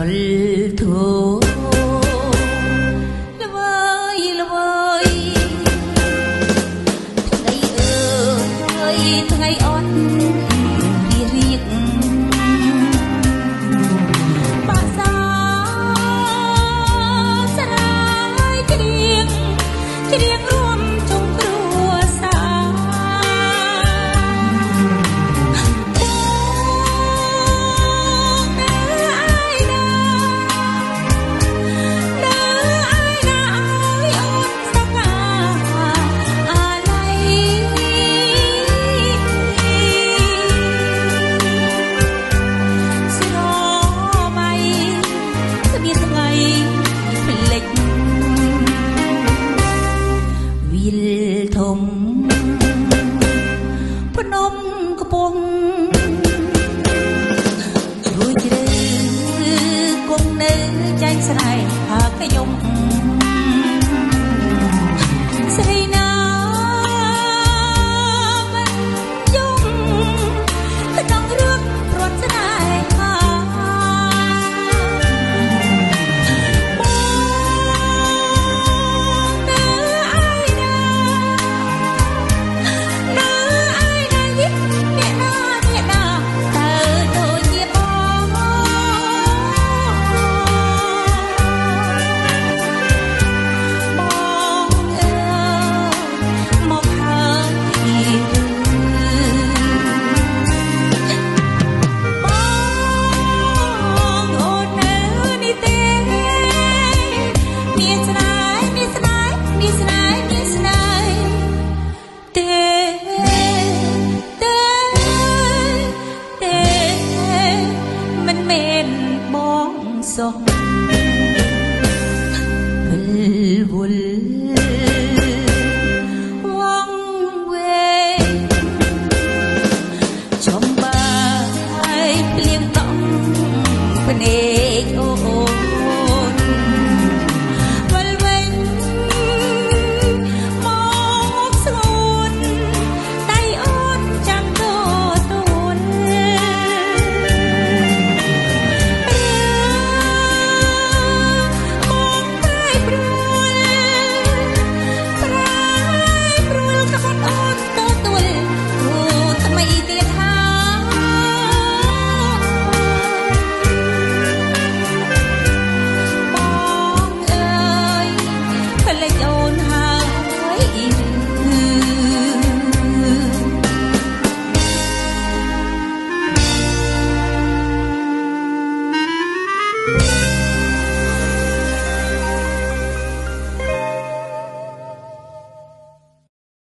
ល់ធូល្វើយល្វើយថ្ងៃអើយថ្ងៃអត់វារៀកបាក់សាស្រាយច្រៀងរួមជុំគ្រួសារធំភ្នំកំពង់ជួយជ្រៅគង់នៅចែងស្រែផាខ្ញុំស្រីណាមិនយំក្នុងរឿងព្រាត់ស្នេហាសុខវិលវល់វងវែងចំបាយភ្លៀងតំភ្នែកអូនវិលវិញមកស្ងួនដៃអូនចាំទទួលWe'll be right back.